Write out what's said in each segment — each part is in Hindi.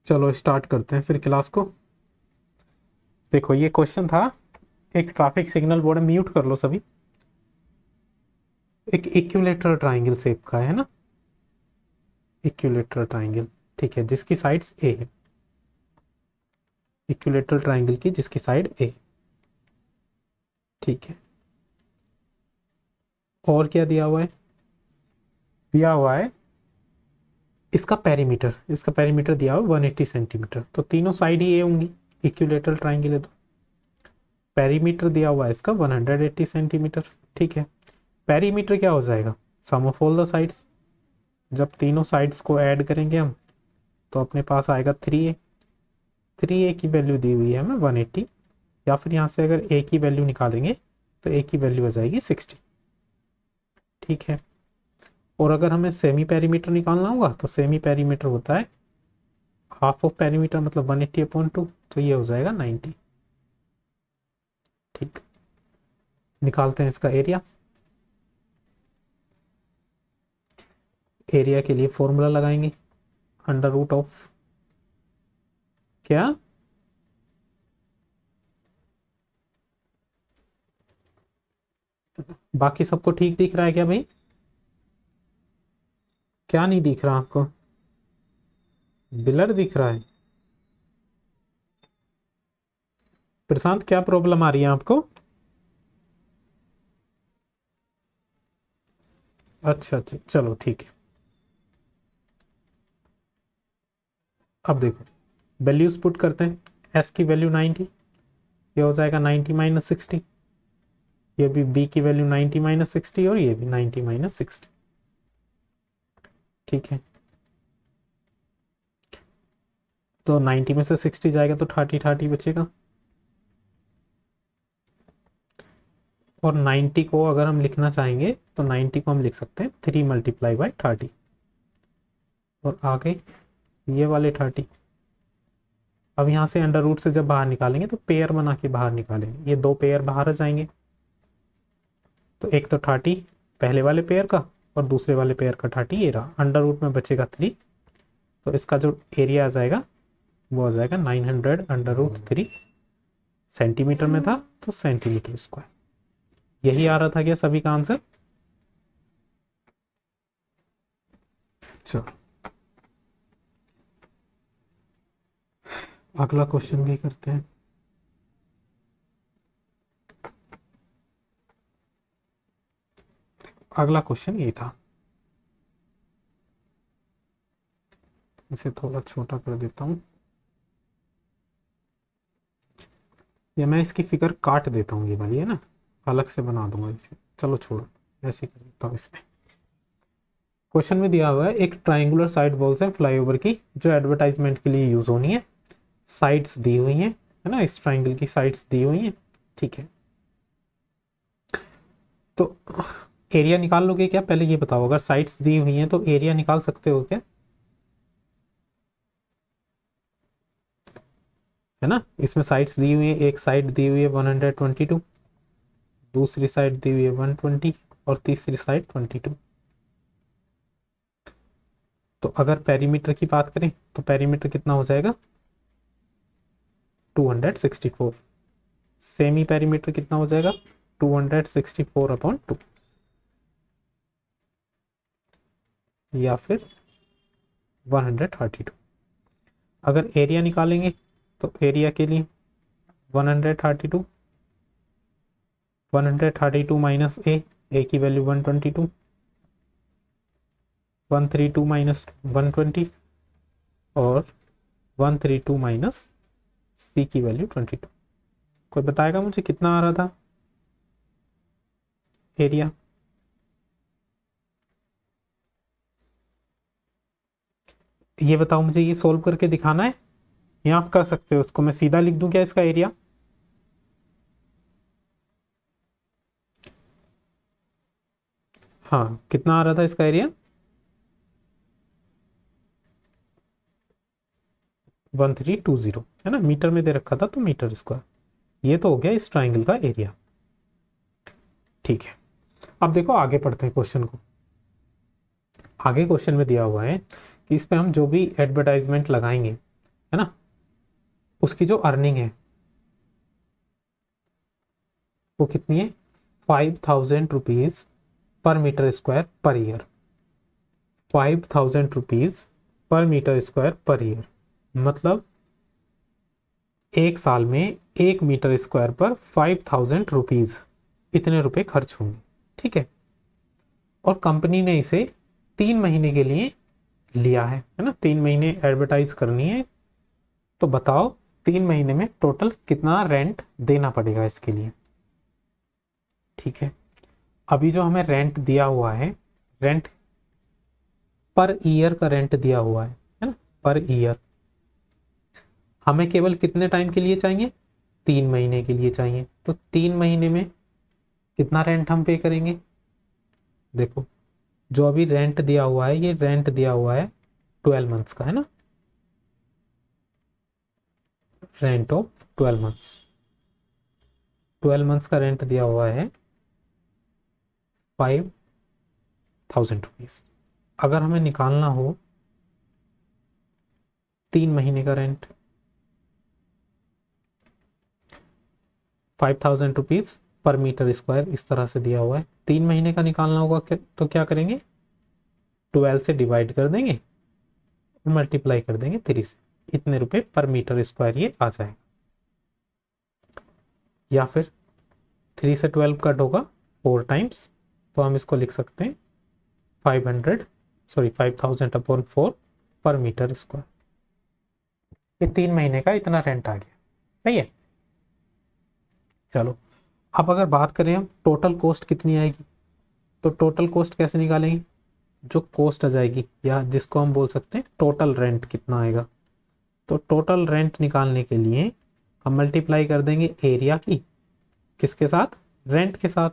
चलो स्टार्ट करते हैं फिर क्लास को। देखो ये क्वेश्चन था, एक ट्रैफिक सिग्नल बोर्ड है, म्यूट कर लो सभी। एक इक्विलेटरल ट्राइंगल शेप का है ना, इक्विलेटरल ट्राइंगल, ठीक है, जिसकी साइड्स ए है, इक्विलेटरल ट्राइंगल की जिसकी साइड ए, ठीक है। और क्या दिया हुआ है, दिया हुआ है इसका पेरीमीटर, इसका पेरीमीटर दिया हुआ 180 सेंटीमीटर, तो तीनों साइड ही ए होंगी, इक्विलेटरल ट्राइंगल है तो पेरीमीटर दिया हुआ है इसका 180 सेंटीमीटर, ठीक है। पेरीमीटर क्या हो जाएगा, सम ऑफ ऑल द साइड्स, जब तीनों साइड्स को ऐड करेंगे हम तो अपने पास आएगा 3a, 3a की वैल्यू दी हुई है हमें 180, या फिर यहाँ से अगर a की वैल्यू निकालेंगे तो a की वैल्यू आ जाएगी 60, ठीक है। और अगर हमें सेमी पेरीमीटर निकालना होगा तो सेमी पेरीमीटर होता है हाफ ऑफ पेरीमीटर, मतलब 180/2, तो ये हो जाएगा 90, ठीक। निकालते हैं इसका एरिया। एरिया के लिए फॉर्मूला लगाएंगे, अंडर रूट ऑफ क्या, बाकी सबको ठीक दिख रहा है क्या भाई, क्या नहीं दिख रहा आपको, ब्लर दिख रहा है। प्रशांत क्या प्रॉब्लम आ रही है आपको, अच्छा अच्छा चलो ठीक है। अब देखो वैल्यूज पुट करते हैं, एस की वैल्यू 90, ये हो जाएगा 90 माइनस 60, ये भी बी की वैल्यू 90 माइनस 60 और ये भी 90 माइनस 60, ठीक है। तो 90 में से 60 जाएगा तो 30 30 बचेगा, और 90 को अगर हम लिखना चाहेंगे तो 90 को हम लिख सकते हैं 3 मल्टीप्लाई बाई 30, और आगे ये वाले 30। अब यहाँ से अंडर रूट से जब बाहर निकालेंगे तो पेयर बना के बाहर निकालेंगे, ये दो पेयर बाहर आ जाएंगे, तो एक तो 30 पहले वाले पेयर का और दूसरे वाले पेयर का 30 ये रहा, अंडर रूट में बचेगा 3, तो इसका जो एरिया आ जाएगा वो आ जाएगा 900 अंडर रूट 3, सेंटीमीटर में था तो सेंटीमीटर स्क्वायर। यही आ रहा था क्या सभी का आंसर, चलो अगला क्वेश्चन भी करते हैं। अगला क्वेश्चन ये था, इसे थोड़ा छोटा कर देता हूं, या मैं इसकी फिगर काट देता हूँ, ये वाली है ना, अलग से बना दूंगा इसे, चलो छोड़ो ऐसे कर देता हूँ। इसमें क्वेश्चन में दिया हुआ है एक ट्राइंगुलर साइड वॉल्स है फ्लाईओवर की, जो एडवर्टाइजमेंट के लिए यूज होनी है, साइड्स दी हुई हैं, है ना, इस ट्राइंगल की साइड्स दी हुई हैं, ठीक है। तो एरिया निकाल लोगे क्या, पहले ये बताओ, अगर साइड्स दी हुई हैं तो एरिया निकाल सकते हो क्या, है ना। इसमें साइड्स दी हुई है, एक साइड दी हुई है 122, दूसरी साइड दी हुई है 120 और तीसरी साइड 22। तो अगर पेरीमीटर की बात करें तो पेरीमीटर कितना हो जाएगा 264, सेमी पेरीमीटर कितना हो जाएगा 264/2, या फिर 132। अगर एरिया निकालेंगे तो एरिया के लिए 132, 132 माइनस ए की वैल्यू 122, 132 माइनस 120 और 132 माइनस सी की वैल्यू 22। कोई बताएगा मुझे कितना आ रहा था एरिया, ये बताओ मुझे, ये सोल्व करके दिखाना है या आप कर सकते हो उसको, मैं सीधा लिख दूं क्या इसका एरिया, हाँ कितना आ रहा था इसका एरिया 1320, है ना, मीटर में दे रखा था तो मीटर स्क्वायर, ये तो हो गया इस ट्राइंगल का एरिया, ठीक है। अब देखो आगे पढ़ते हैं क्वेश्चन को। आगे क्वेश्चन में दिया हुआ है कि इस पे हम जो भी एडवर्टाइजमेंट लगाएंगे है ना, उसकी जो अर्निंग है वो कितनी है, 5,000 rupees per metre square per year. 5,000 rupees per metre square per year, मतलब एक साल में 1 मीटर स्क्वायर पर 5,000 रुपीज, इतने रुपए खर्च होंगे। ठीक है, और कंपनी ने इसे 3 महीने के लिए लिया है ना, 3 महीने एडवर्टाइज करनी है। तो बताओ 3 महीने में टोटल कितना रेंट देना पड़ेगा इसके लिए। ठीक है, अभी जो हमें रेंट दिया हुआ है, रेंट पर ईयर का रेंट दिया हुआ है ना, पर ईयर। हमें केवल कितने टाइम के लिए चाहिए, 3 महीने के लिए चाहिए। तो 3 महीने में कितना रेंट हम पे करेंगे, देखो जो अभी रेंट दिया हुआ है, ये रेंट दिया हुआ है 12 मंथ्स का, है ना, रेंट ऑफ 12 मंथ्स। 12 मंथ्स का रेंट दिया हुआ है 5,000 रुपीज। अगर हमें निकालना हो 3 महीने का rent, 5,000 rupees per metre square इस तरह से दिया हुआ है। 3 महीने का निकालना होगा तो क्या करेंगे, 12 से डिवाइड कर देंगे और मल्टीप्लाई कर देंगे 3 से, इतने रुपए पर मीटर स्क्वायर ये आ जाएगा। या फिर 3 से 12 कट होगा 4 टाइम्स, तो हम इसको लिख सकते हैं 5,000/4 पर मीटर स्क्वायर। ये 3 महीने का इतना रेंट आ गया। सही है, चलो अब अगर बात करें हम टोटल कॉस्ट कितनी आएगी, तो टोटल कॉस्ट कैसे निकालेंगे, जो कॉस्ट आ जाएगी या जिसको हम बोल सकते हैं टोटल रेंट कितना आएगा। तो टोटल रेंट निकालने के लिए हम मल्टीप्लाई कर देंगे एरिया की, किसके साथ, रेंट के साथ।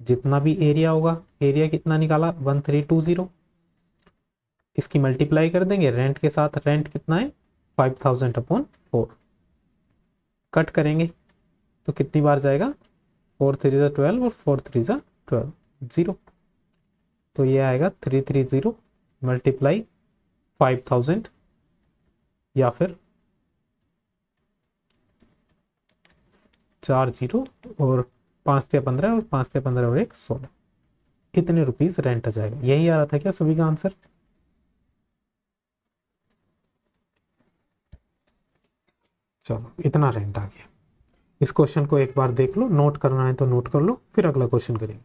जितना भी एरिया होगा, एरिया कितना निकाला 1320, इसकी मल्टीप्लाई कर देंगे रेंट के साथ। रेंट कितना है 5,000/4, कट करेंगे तो कितनी बार जाएगा, 4 3 12 और 4 3 12, 0। तो ये आएगा 330 मल्टीप्लाई 5,000, या फिर 4 0 और 5 3 15 और 5 3 15 और 1 16, इतने रुपीज रेंट आ जाएगा। यही आ रहा था क्या सभी का आंसर। चलो इतना रेंट आ गया। इस क्वेश्चन को एक बार देख लो, नोट करना है तो नोट कर लो, फिर अगला क्वेश्चन करेंगे।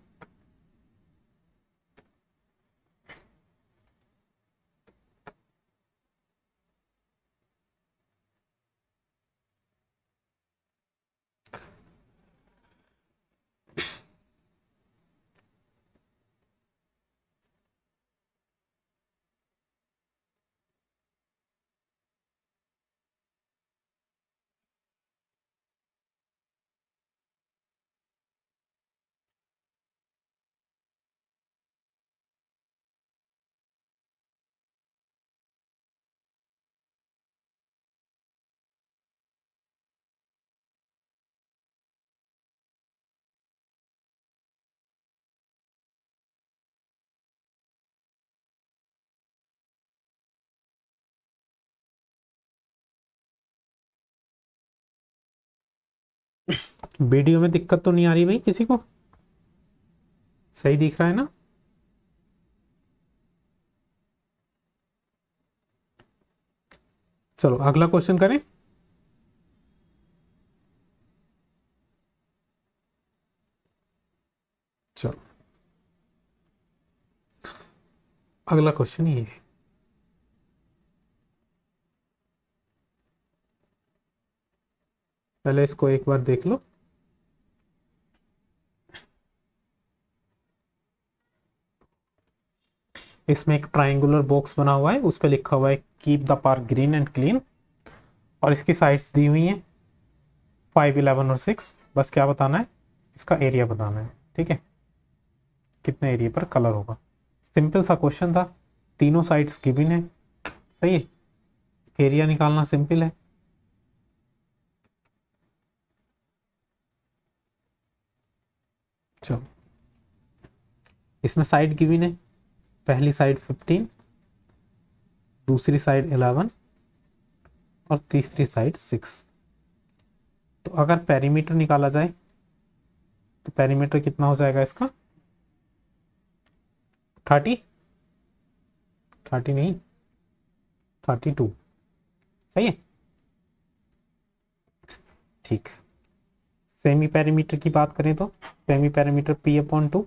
वीडियो में दिक्कत तो नहीं आ रही भाई किसी को, सही दिख रहा है ना। चलो अगला क्वेश्चन करें। चलो अगला क्वेश्चन ये है, पहले इसको एक बार देख लो। इसमें एक ट्राइंगुलर बॉक्स बना हुआ है, उस पर लिखा हुआ है keep the park green and clean, और इसकी साइड्स दी हुई हैं 5 11 और 6। बस क्या बताना है, इसका एरिया बताना है। ठीक है, कितने एरिया पर कलर होगा। सिंपल सा क्वेश्चन था, तीनों साइड्स गिवन है। सही है, एरिया निकालना सिंपल है। चलो इसमें साइड गिवन है, पहली साइड 15, दूसरी साइड 11 और तीसरी साइड 6। तो अगर पेरीमीटर निकाला जाए तो पेरीमीटर कितना हो जाएगा इसका? 30, 30 नहीं, 32। सही है, ठीक। सेमी पेरीमीटर की बात करें तो सेमी पेरीमीटर p/2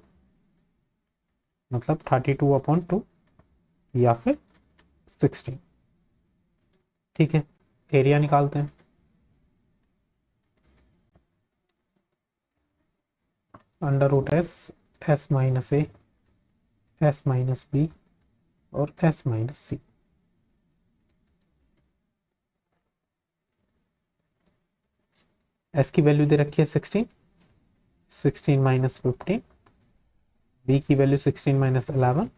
मतलब 32/2 या फिर 16। ठीक है, एरिया निकालते हैं। √s, s minus a, s minus b और s माइनस सी। s की वैल्यू दे रखी है 16, 16 माइनस 15, b की वैल्यू 16 माइनस 11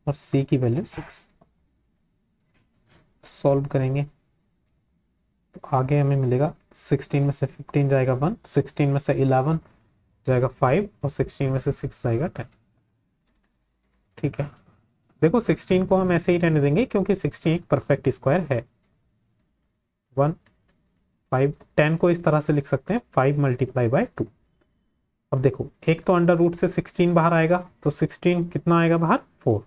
और c की वैल्यू 6। सॉल्व करेंगे तो आगे हमें मिलेगा 16 में से 15 जाएगा 1, 16 में से 11 जाएगा 5 और 16 में से 6 जाएगा 10। ठीक है, देखो 16 को हम ऐसे ही रहने देंगे क्योंकि 16 एक परफेक्ट स्क्वायर है। 1, 5, 10 को इस तरह से लिख सकते हैं 5 मल्टीप्लाई बाय 2। अब देखो एक तो अंडर रूट से 16 बाहर आएगा तो 16 कितना आएगा बाहर? 4।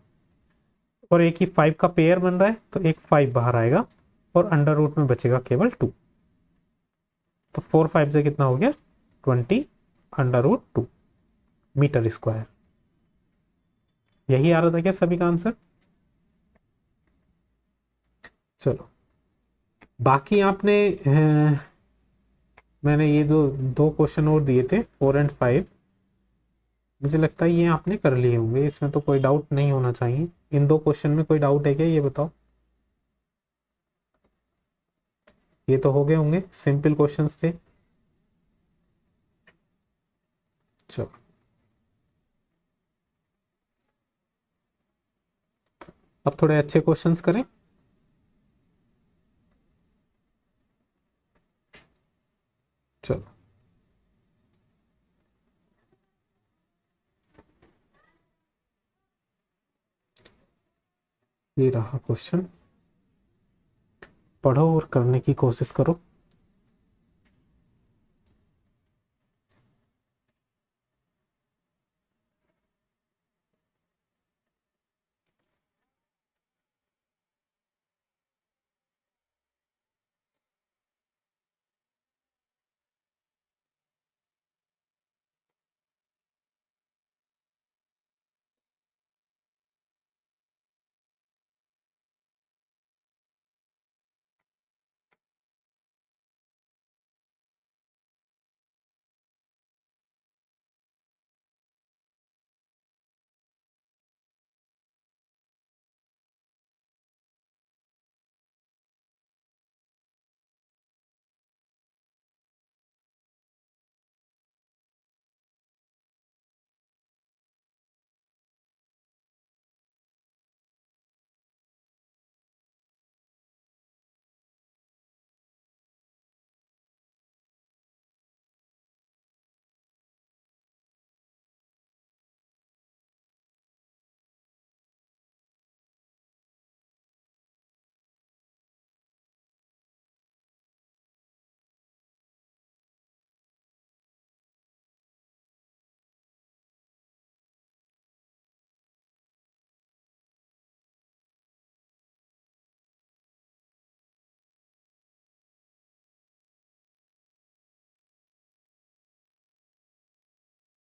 और एक ही 5 का पेयर बन रहा है तो एक 5 बाहर आएगा और अंडर रूट में बचेगा केवल 2। तो 4 5 से कितना हो गया? 20 √2 मीटर स्क्वायर। यही आ रहा था क्या सभी का आंसर? चलो बाकी आपने मैंने ये जो दो क्वेश्चन और दिए थे 4 और 5, मुझे लगता है ये आपने कर लिए होंगे, इसमें तो कोई डाउट नहीं होना चाहिए। इन दो क्वेश्चन में कोई डाउट है क्या, ये बताओ? ये तो हो गए होंगे, सिंपल क्वेश्चंस थे। चलो अब थोड़े अच्छे क्वेश्चंस करें। चलो ये रहा क्वेश्चन, पढ़ो और करने की कोशिश करो।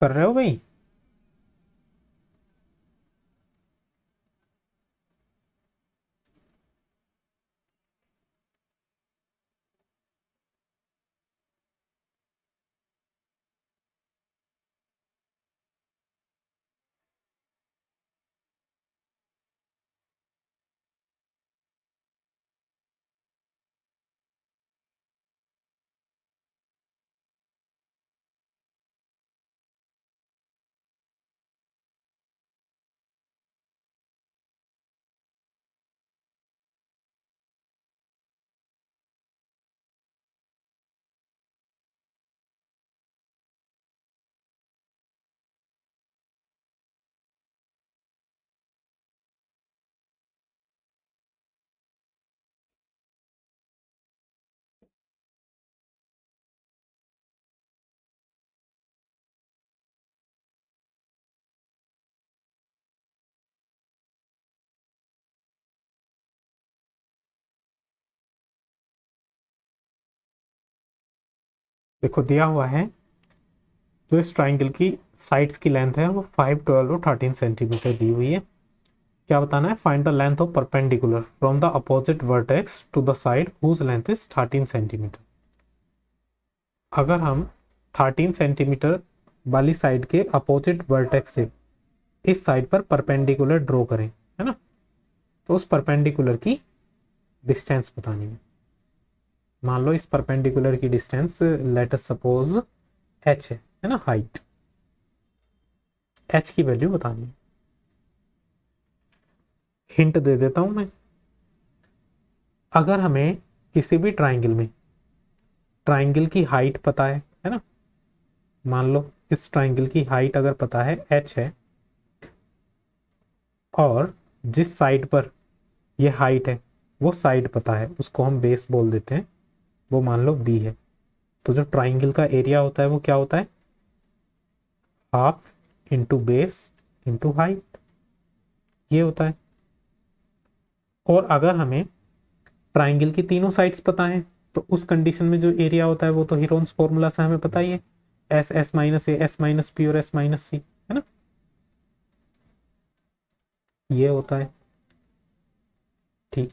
कर रहे हो भाई? देखो दिया हुआ है जो इस ट्राइंगल की साइड्स की लेंथ है वो 5, 12 और 13 सेंटीमीटर दी हुई है। क्या बताना है? Find the length of perpendicular from the opposite vertex to the side whose length is 13 centimetre. अगर हम 13 सेंटीमीटर वाली साइड के अपोजिट वर्टेक्स से इस साइड पर परपेंडिकुलर ड्रॉ करें, है ना, तो उस परपेंडिकुलर की डिस्टेंस बतानी है। मान लो इस परपेंडिकुलर की distance let us suppose h है ना, हाइट। h की वैल्यू बतानी है। हिंट दे देता हूं मैं। अगर हमें किसी भी ट्राइंगल की हाइट पता है ना, मान लो इस ट्राइंगल की हाइट अगर पता है h है, और जिस साइड पर ये हाइट है वो साइड पता है, उसको हम बेस बोल देते हैं, वो मान लो b है। तो जो ट्राइंगल का एरिया होता है वो क्या होता है? Half into base into height, ये होता है। और अगर हमें ट्राइंगल की तीनों साइड्स पता है तो उस कंडीशन में जो एरिया होता है वो तो हीरोन्स फॉर्मूला से हमें पता ही है, एस एस माइनस ए, एस माइनस पी और एस माइनस सी, है ना, ये होता है। ठीक,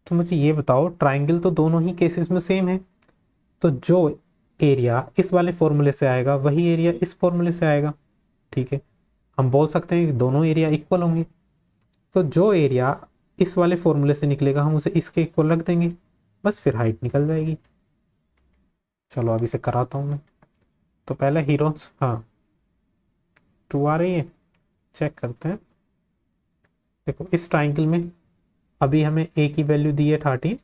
तो मुझे ये बताओ, ट्राइंगल तो दोनों ही केसेस में सेम है, तो जो एरिया इस वाले फॉर्मूले से आएगा वही एरिया इस फॉर्मूले से आएगा। ठीक है, हम बोल सकते हैं कि दोनों एरिया इक्वल होंगे, तो जो एरिया इस वाले फॉर्मूले से निकलेगा हम उसे इसके इक्वल रख देंगे, बस फिर हाइट निकल जाएगी। चलो अब इसे कराता हूँ मैं। तो पहले हीरोन्स, हाँ 2 आ रही है, चेक करते हैं। देखो इस ट्राइंगल में अभी हमें ए की वैल्यू दी है 13,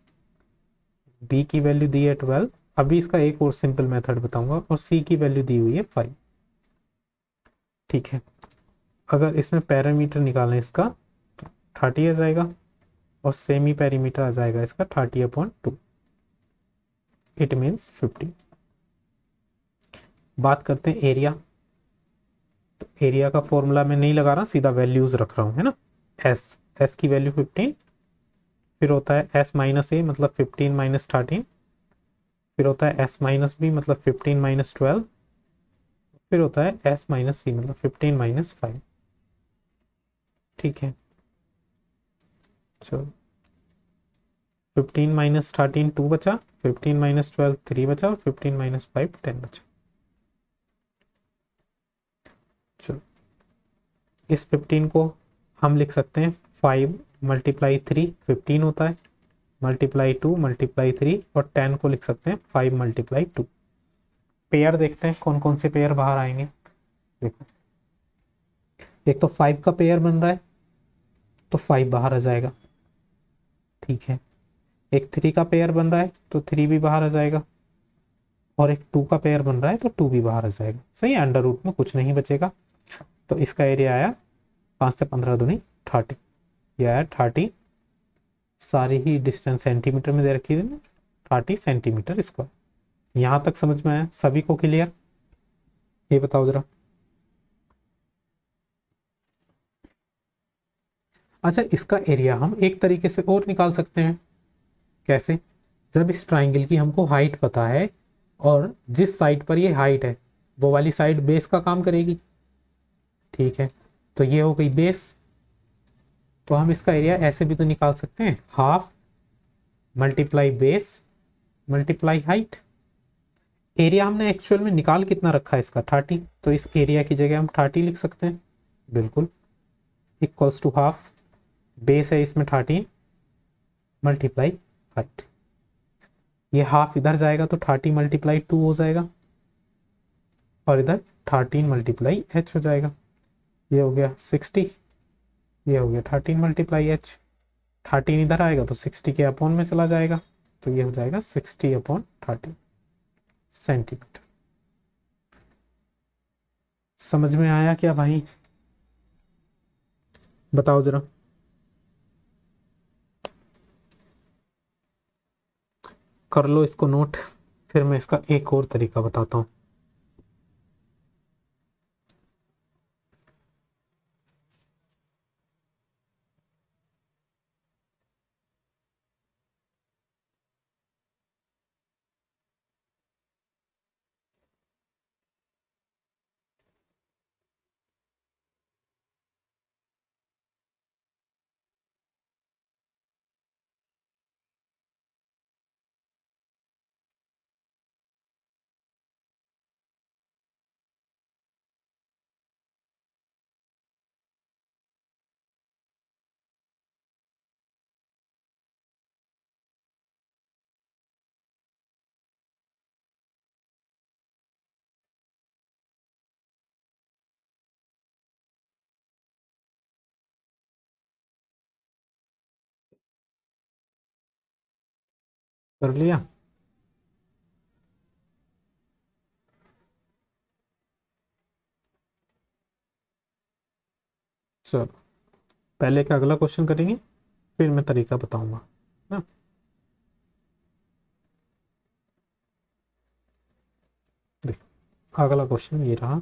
बी की वैल्यू दी है 12। अभी इसका एक और सिंपल मेथड बताऊंगा, और सी की वैल्यू दी हुई है 5। ठीक है, अगर इसमें पैरामीटर निकालें इसका तो 30 आ जाएगा, और सेमी पैरीमीटर आ जाएगा इसका 30/2, इट मीन्स 50। बात करते हैं एरिया। तो एरिया का फॉर्मूला मैं नहीं लगा रहा, सीधा वैल्यूज रख रहा हूँ, है ना। एस एस की वैल्यू 15, फिर होता है एस माइनस ए मतलब 15 माइनस 13, फिर होता है एस माइनस बी मतलब 15 माइनस 12, फिर होता है एस माइनस सी मतलब 15 माइनस 5। ठीक है, चलो 15 माइनस 13 2 बचा, 15 माइनस 12 3 बचा, और 15 माइनस 5 10 बचा। चलो इस 15 को हम लिख सकते हैं 5 मल्टीप्लाई 3 15 होता है, मल्टीप्लाई 2 मल्टीप्लाई 3, और 10 को लिख सकते हैं 5 मल्टीप्लाई 2। पेयर देखते हैं कौन कौन से पेयर बाहर आएंगे। देखो एक तो 5 का पेयर बन रहा है, तो 5 बाहर आ जाएगा। ठीक है, एक 3 का पेयर बन रहा है तो 3 भी बाहर आ जाएगा, और एक 2 का पेयर बन रहा है तो 2 भी बाहर आ जाएगा। सही है, अंडर रूट में कुछ नहीं बचेगा। तो इसका एरिया आया 5 से 15 दूनी 30, यह आया 30। सारी ही डिस्टेंस सेंटीमीटर में दे रखी है, 30 सेंटीमीटर स्क्वायर। यहां तक समझ में आया सभी को? क्लियर? ये बताओ जरा। अच्छा, इसका एरिया हम एक तरीके से और निकाल सकते हैं। कैसे? जब इस ट्राइंगल की हमको हाइट पता है, और जिस साइड पर ये हाइट है वो वाली साइड बेस का काम करेगी। ठीक है, तो ये हो गई बेस, तो हम इसका एरिया ऐसे भी तो निकाल सकते हैं, half multiply base multiply height. Area हमने एक्चुअल में निकाल कितना रखा है इसका? 30, तो इस एरिया की जगह हम 30 लिख सकते हैं, बिल्कुल, इक्वल्स टू हाफ, बेस है इसमें 13 मल्टीप्लाई हाइट। ये हाफ इधर जाएगा तो 30 मल्टीप्लाई 2 हो जाएगा, और इधर 13 मल्टीप्लाई h हो जाएगा। ये हो गया 60, ये हो गया 13 मल्टीप्लाई h। 13 इधर आएगा तो 60 के अपॉन में चला जाएगा, तो ये हो जाएगा 60/30 सेंटीमीटर। समझ में आया क्या भाई? बताओ जरा। कर लो इसको नोट, फिर मैं इसका एक और तरीका बताता हूँ। कर लिया। चलो पहले का अगला क्वेश्चन करेंगे, फिर मैं तरीका बताऊंगा ना। देख, अगला क्वेश्चन ये रहा।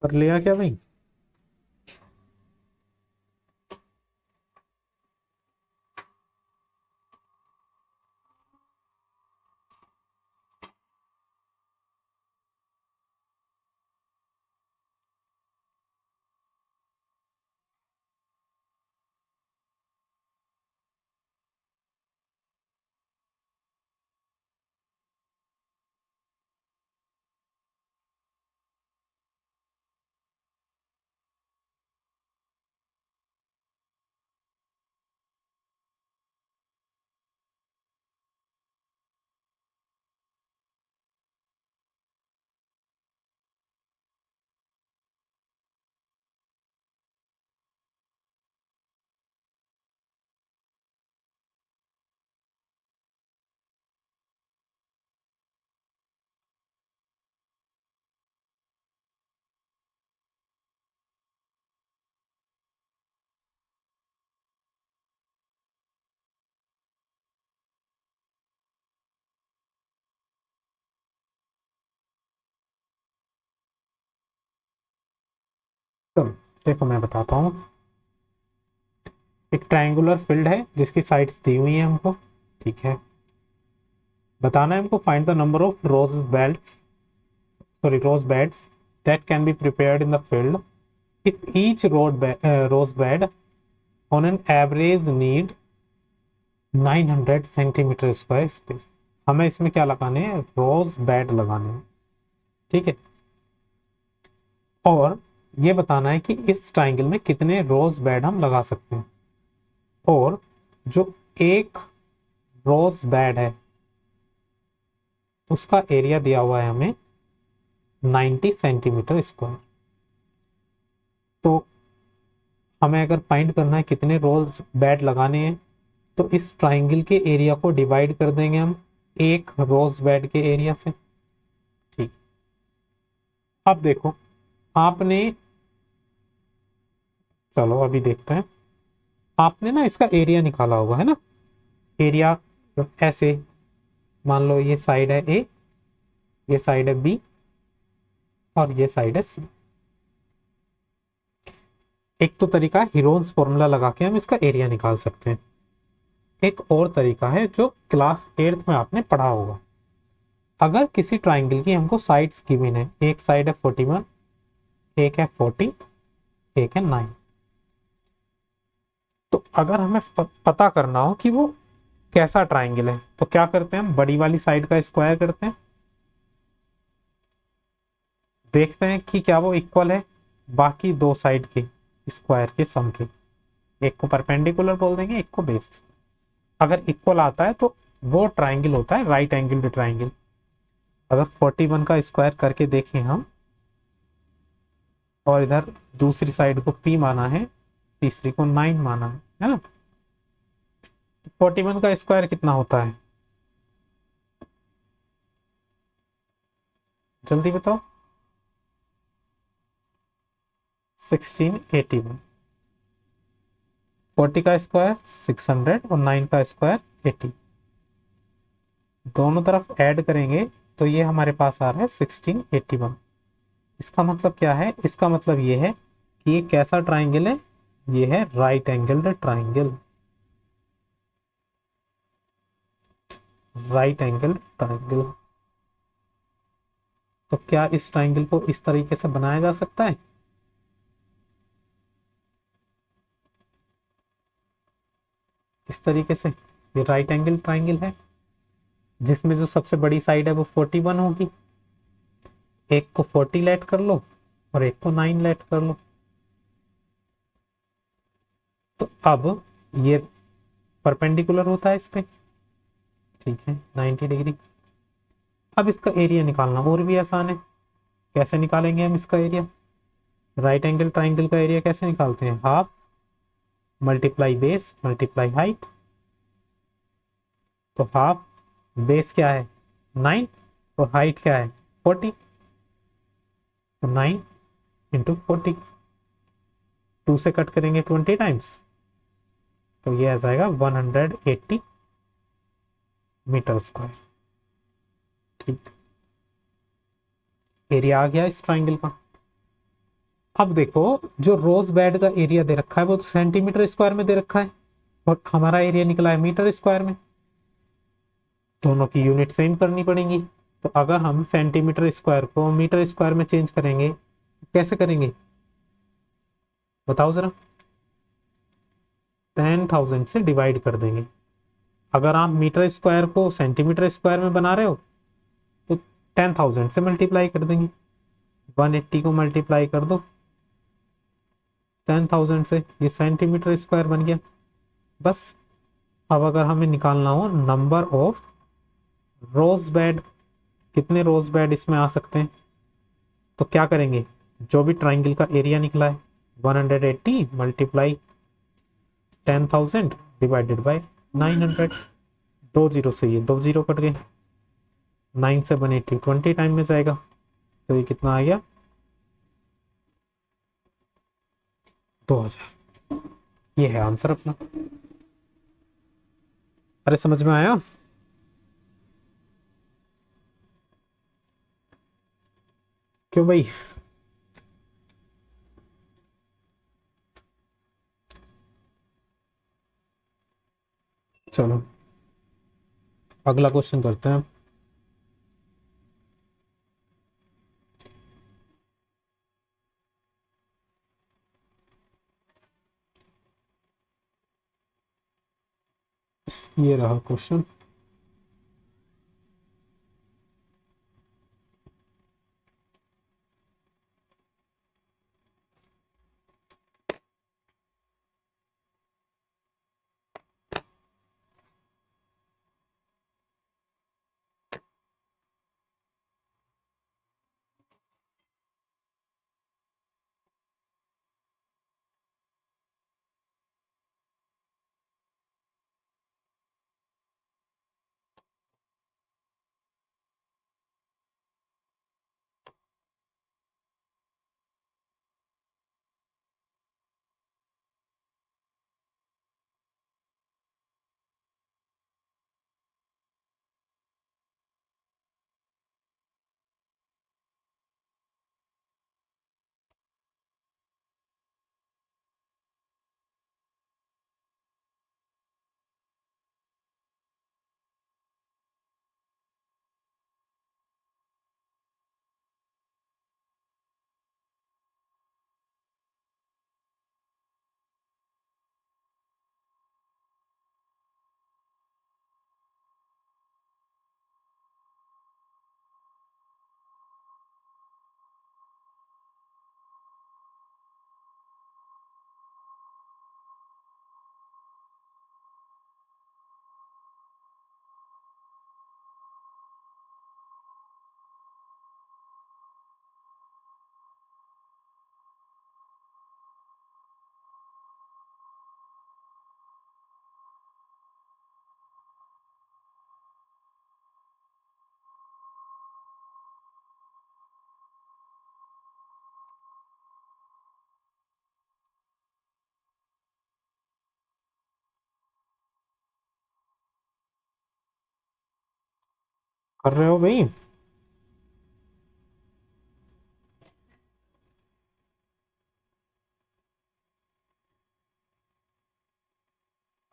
कर लिया क्या भाई? चलो देखो मैं बताता हूँ। एक ट्रायंगुलर फील्ड है जिसकी साइड्स दी हुई है हमको, ठीक है। बताना है हमको find the number of rose beds that can be prepared in the field if each rose bed on an average need 900 centimetre square space. हमें इसमें क्या लगाने हैं? रोज बेड लगाने हैं, ठीक है। और ये बताना है कि इस ट्राइंगल में कितने रोज बेड हम लगा सकते हैं। और जो एक रोज बेड है उसका एरिया दिया हुआ है हमें 90 सेंटीमीटर स्क्वायर। तो हमें अगर फाइंड करना है कितने रोज बेड लगाने हैं, तो इस ट्राइंगल के एरिया को डिवाइड कर देंगे हम एक रोज बेड के एरिया से, ठीक। अब देखो आपने, चलो अभी देखते हैं। आपने ना इसका एरिया निकाला होगा, है ना। एरिया ऐसे मान लो ये साइड है ए, ये साइड है बी और ये साइड है सी। एक तो तरीका हीरोन्स फॉर्मूला लगा के हम इसका एरिया निकाल सकते हैं। एक और तरीका है जो क्लास 8th में आपने पढ़ा होगा। अगर किसी ट्राइंगल की हमको साइड्स गिवन है, एक साइड है 41, एक है 40, एक है 9, तो अगर हमें पता करना हो कि वो कैसा ट्राइंगल है तो क्या करते हैं? हम बड़ी वाली साइड का स्क्वायर करते हैं, देखते हैं कि क्या वो इक्वल है बाकी दो साइड के स्क्वायर के सम के। एक को परपेंडिकुलर बोल देंगे, एक को बेस। अगर इक्वल आता है तो वो ट्राइंगल होता है राइट एंगल ट्राइंगल। अगर 41 का स्क्वायर करके देखें हम, और इधर दूसरी साइड को P माना है, तीसरी को 9 माना है ना। 41 का स्क्वायर कितना होता है, जल्दी बताओ। 1681। 40 का स्क्वायर 600 और 9 का स्क्वायर 80। दोनों तरफ ऐड करेंगे तो ये हमारे पास आ रहा है 1681। इसका मतलब क्या है, इसका मतलब ये है कि ये कैसा ट्राइंगल है, ये है right angled triangle. Right angle triangle. तो क्या इस ट्राइंगल को इस तरीके से बनाया जा सकता है? इस तरीके से ये राइट एंगल ट्राइंगल है, जिसमें जो सबसे बड़ी साइड है वो 41 होगी। एक को 40 लेट कर लो और एक को 9 लेट कर लो। तो अब ये परपेंडिकुलर होता है इस पे, ठीक है, 90 डिग्री। अब इसका एरिया निकालना और भी आसान है। कैसे निकालेंगे हम इसका एरिया? राइट एंगल ट्राइंगल का एरिया कैसे निकालते हैं? Half multiply base multiply height. तो हाफ, बेस क्या है 9 और हाइट क्या है 40, तो 9 इंटू 40। 2 से कट करेंगे 20 टाइम्स, तो ये आ जाएगा 180 मीटर स्क्वायर। ठीक, एरिया आ गया इस ट्राइंगल का। अब देखो, जो रोज बेड का एरिया दे रखा है वो तो सेंटीमीटर स्क्वायर में दे रखा है, और हमारा एरिया निकला है मीटर स्क्वायर में। दोनों की यूनिट सेम करनी पड़ेंगी। तो अगर हम सेंटीमीटर स्क्वायर को मीटर स्क्वायर में चेंज करेंगे तो कैसे करेंगे, बताओ जरा। 10,000 से डिवाइड कर देंगे। अगर आप मीटर स्क्वायर को सेंटीमीटर स्क्वायर में बना रहे हो तो 10,000 से मल्टीप्लाई कर देंगे। 180 को मल्टीप्लाई कर दो 10,000 से, ये सेंटीमीटर स्क्वायर बन गया। बस। अब अगर हमें निकालना हो नंबर ऑफ रोज बेड, कितने रोज बेड इसमें आ सकते हैं, तो क्या करेंगे? जो भी ट्राइंगल का एरिया निकला है 180 मल्टीप्लाई 10,000 डिवाइडेड बाय 900। 2 जीरो से ये 2 जीरो कट गए। 9 से 180 20 टाइम में जाएगा, तो ये कितना आ गया 2000। ये है आंसर अपना। अरे समझ में आया? क्यों भाई? चलो अगला क्वेश्चन करते हैं। ये रहा क्वेश्चन। कर रहे हो भाई?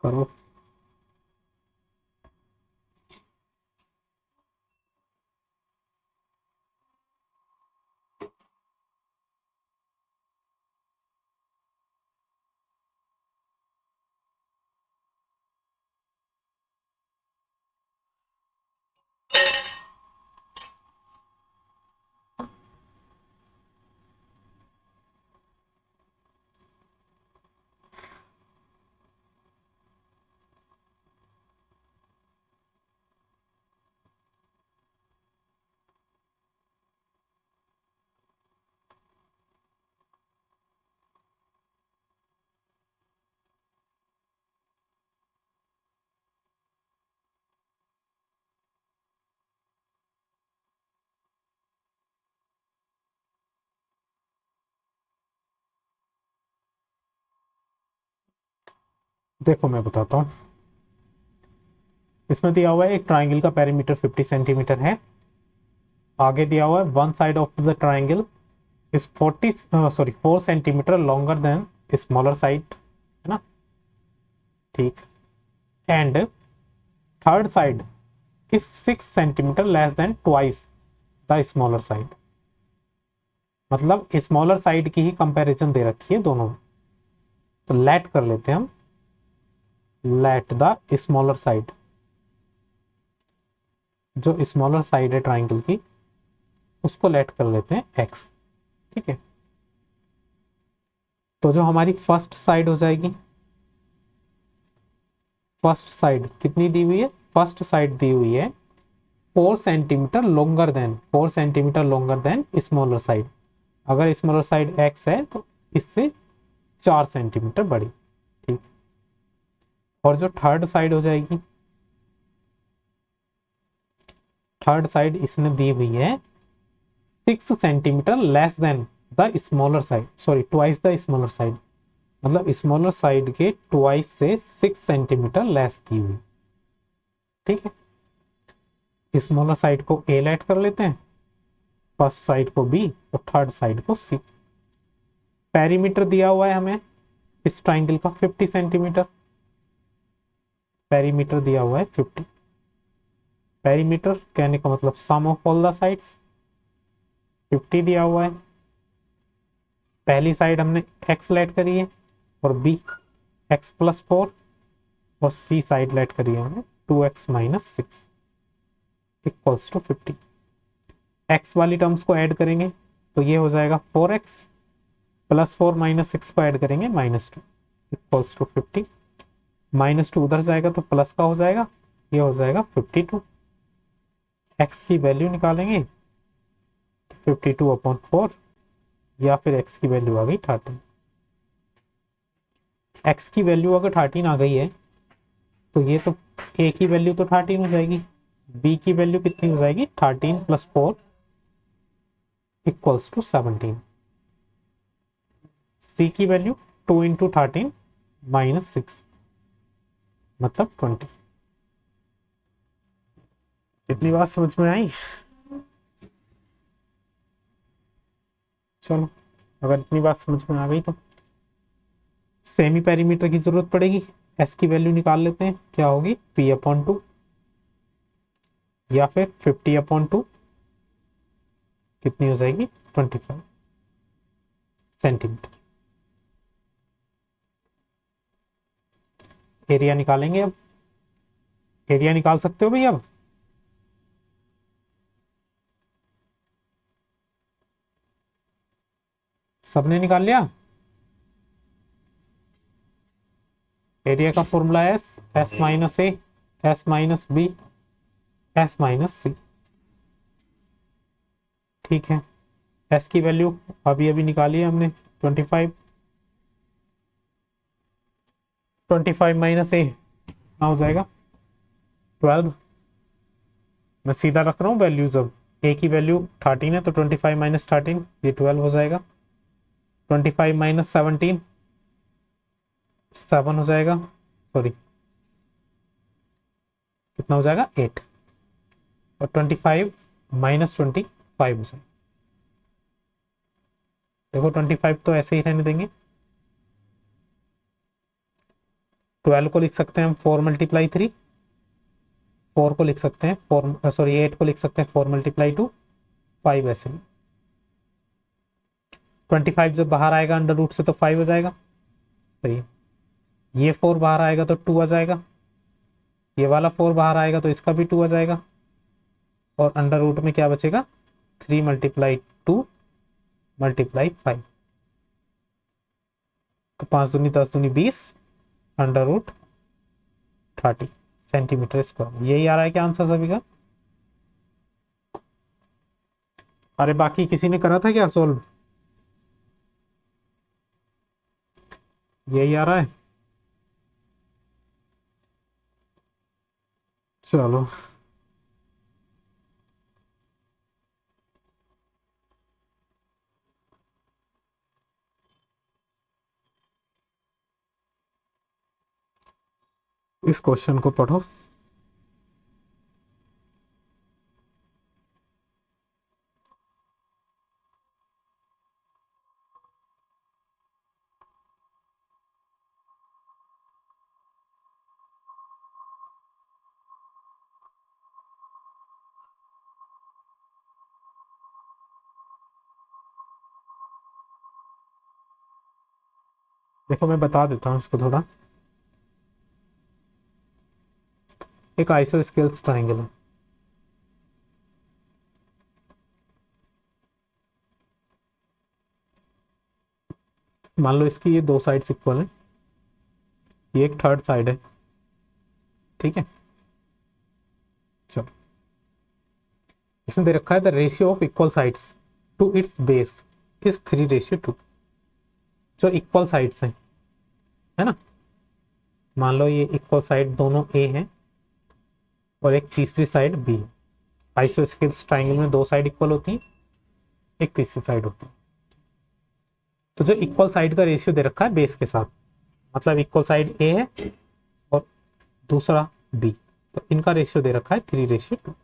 करो। देखो मैं बताता हूँ, इसमें दिया हुआ है एक ट्राइंगल का पेरीमीटर 50 सेंटीमीटर है। आगे दिया हुआ है one side of the triangle is 4 centimetre longer than smaller side, है ना? ठीक। And third side is 6 centimetre less than twice the smaller side. मतलब स्मॉलर साइड की ही कंपैरिजन दे रखी है दोनों में। तो लेट कर लेते हैं हम, लेट द स्मॉलर साइड, जो स्मॉलर साइड है ट्राइंगल की उसको लेट कर लेते हैं एक्स। ठीक है, तो जो हमारी फर्स्ट साइड हो जाएगी, फर्स्ट साइड कितनी दी हुई है? फर्स्ट साइड दी हुई है 4 centimetre longer than smaller side. अगर स्मॉलर साइड एक्स है तो इससे 4 सेंटीमीटर बड़ी। ठीक। और जो थर्ड साइड हो जाएगी, थर्ड साइड इसने दी हुई है 6 centimetre less than the smaller side, sorry twice the smaller side. मतलब स्मॉलर साइड के ट्वाइस से 6 सेंटीमीटर लेस दी हुई। ठीक है, स्मॉलर साइड को ए लेट कर लेते हैं, फर्स्ट साइड को बी और थर्ड साइड को सी। पेरीमीटर दिया हुआ है हमें इस ट्राइंगल का 50 सेंटीमीटर। पेरीमीटर दिया हुआ है 50। पेरीमीटर कहने का मतलब सम ऑफ ऑल द साइड्स, 50 दिया हुआ है। पहली साइड हमने एक्स लेट करी है और बी x+4, और सी साइड लेट करी है हमने 2x-6 इक्वल्स टू 50। एक्स वाली टर्म्स को ऐड करेंगे तो ये हो जाएगा 4x, +4 - 6 को ऐड करेंगे -2 इक्वल्स टू 50। -2 उधर जाएगा तो प्लस का हो जाएगा, ये हो जाएगा 52। एक्स की वैल्यू निकालेंगे तो 52/4, या फिर एक्स की वैल्यू आ गई 13। एक्स की वैल्यू अगर 13 आ गई है तो ये तो ए की वैल्यू तो 13 हो जाएगी, बी की वैल्यू कितनी हो जाएगी? 13 + 4 इक्वल्स टू 17। सी की वैल्यू 2 × 13 -6 मतलब 20। इतनी बात समझ में आई? चलो, अगर इतनी बात समझ में आ गई तो सेमी पेरीमीटर की जरूरत पड़ेगी। एस की वैल्यू निकाल लेते हैं, क्या होगी? p/2 या फिर 50/2 कितनी हो जाएगी? 25 सेंटीमीटर। एरिया निकालेंगे अब। एरिया निकाल सकते हो भाई अब? सबने निकाल लिया? एरिया का फॉर्मूला है S-A, S-B, S-C। ठीक है, एस की वैल्यू अभी अभी निकाली है हमने 25। 25 - A क्या हो जाएगा? 12। मैं सीधा रख रहा हूँ वैल्यूज। अब ए की वैल्यू 13 है तो 25 - 13 ये 12 हो जाएगा। 25 - 17 7 हो जाएगा, सॉरी कितना हो जाएगा? 8। और 25 माइनस 25 हो जाएगा। देखो 25 तो ऐसे ही रहने देंगे। 12 को लिख सकते हैं हम 4 मल्टीप्लाई 3, 4 को लिख सकते हैं 4, सॉरी 8 को लिख सकते हैं 4 मल्टीप्लाई 2, 5 ऐसे ही। 25 जब बाहर आएगा अंडर रूट से तो 5 हो जाएगा, सही है। ये 4 बाहर आएगा तो 2 आ जाएगा, ये वाला 4 बाहर आएगा तो इसका भी 2 आ जाएगा, और अंडर रूट में क्या बचेगा 3 मल्टीप्लाई 2 मल्टीप्लाई 5, तो 5 दूनी 10 दूनी 20 अंडर रूट 30 सेंटीमीटर स्क्वायर। यही आ रहा है क्या आंसर सभी का? अरे बाकी किसी ने करा था क्या सोल्व? यही आ रहा है, चलो। इस क्वेश्चन को पढ़ो। देखो मैं बता देता हूँ इसको थोड़ा। एक आइसोस्केल्स ट्रायंगल है, मान लो इसकी ये दो साइड्स इक्वल है, ये एक थर्ड साइड है, ठीक है। चलो, इसने दे रखा है the ratio of equal sides to its base is 3:2। जो इक्वल साइड्स हैं, है ना, मान लो ये इक्वल साइड दोनों ए हैं और एक तीसरी साइड बी है। आइसोस्केल्स ट्रायंगल में दो साइड इक्वल होती हैं, एक तीसरी साइड होती है। तो जो इक्वल साइड का रेशियो दे रखा है बेस के साथ, मतलब इक्वल साइड ए है और दूसरा बी, तो इनका रेशियो दे रखा है 3:2।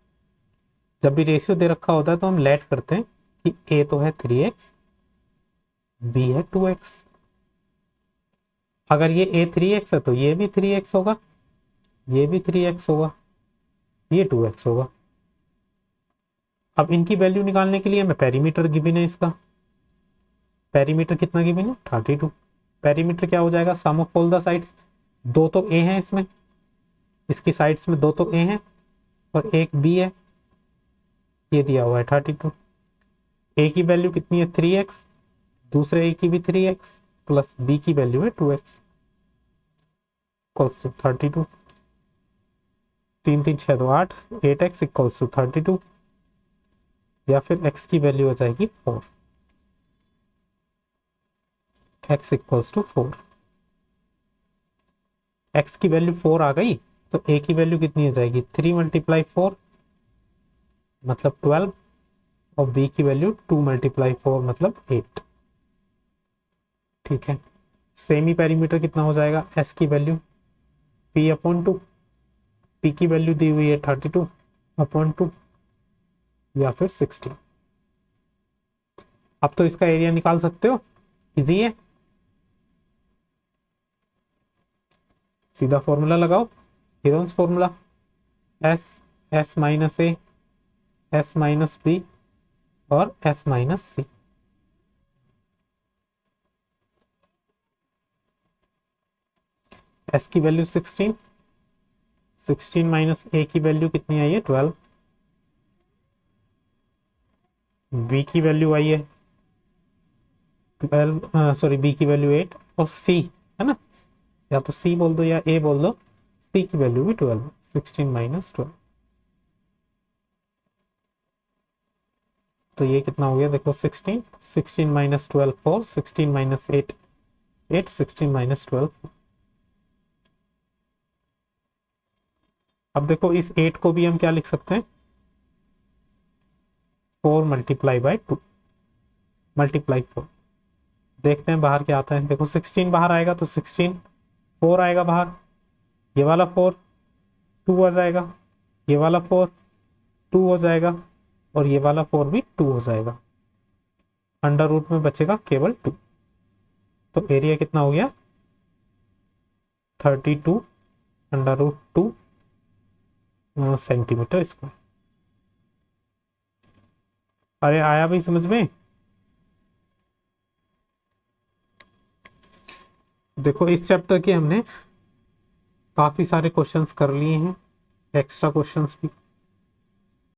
जब भी रेशियो दे रखा होता है तो हम लेट करते हैं कि ए तो है 3x, बी है 2x। अगर ये ए 3x है तो ये भी 3x होगा, ये भी 3x होगा, ये 2x होगा। अब इनकी वैल्यू निकालने के लिए हमें पेरीमीटर गिवन है, इसका पेरीमीटर कितना गिवन है 32। पेरीमीटर क्या हो जाएगा सम ऑफ ऑल द साइड्स, दो तो ए हैं इसमें, इसकी साइड्स में दो तो ए हैं और एक बी है, ये दिया हुआ है 32। ए की वैल्यू कितनी है 3x, दूसरे ए की भी 3x, प्लस बी की वैल्यू है 2x equals to 32। 3 3 6 2 8, 8x equals to 32, या फिर x की वैल्यू हो जाएगी 4, x इक्वल्स टू 4। x की वैल्यू 4 आ गई तो a की वैल्यू कितनी हो जाएगी 3 मल्टीप्लाई 4 मतलब 12, और b की वैल्यू 2 मल्टीप्लाई 4 मतलब 8, ठीक है। सेमी पेरीमीटर कितना हो जाएगा, s की वैल्यू p/2, p की वैल्यू दी हुई है 32/2 या फिर 60। अब तो इसका एरिया निकाल सकते हो, इजी है, सीधा फॉर्मूला लगाओ, Heron's formula, s s minus a, s minus b और s माइनस सी। s की वैल्यू 16, 16 माइनस a की वैल्यू कितनी आई है 12, b की वैल्यू आई है 12, सॉरी b की वैल्यू 8, और c है ना, या तो c बोल दो या a बोल दो, c की वैल्यू भी 12, 16 माइनस 12। तो ये कितना हो गया देखो 16, 16 माइनस 12 4, 16 माइनस 8 8, 16 माइनस 12। अब देखो इस 8 को भी हम क्या लिख सकते हैं 4 मल्टीप्लाई बाई 2 मल्टीप्लाई 4। देखते हैं बाहर क्या आता है, देखो 16 बाहर आएगा तो 16, 4 आएगा बाहर, ये वाला 4 2 आ जाएगा, ये वाला 4 2 हो जाएगा और ये वाला 4 भी 2 हो जाएगा, अंडर रूट में बचेगा केवल 2। तो एरिया कितना हो गया 32 अंडर रूट 2 सेंटीमीटर स्क्वायर। अरे आया भाई समझ में? देखो इस चैप्टर के हमने काफी सारे क्वेश्चंस कर लिए हैं, एक्स्ट्रा क्वेश्चंस भी।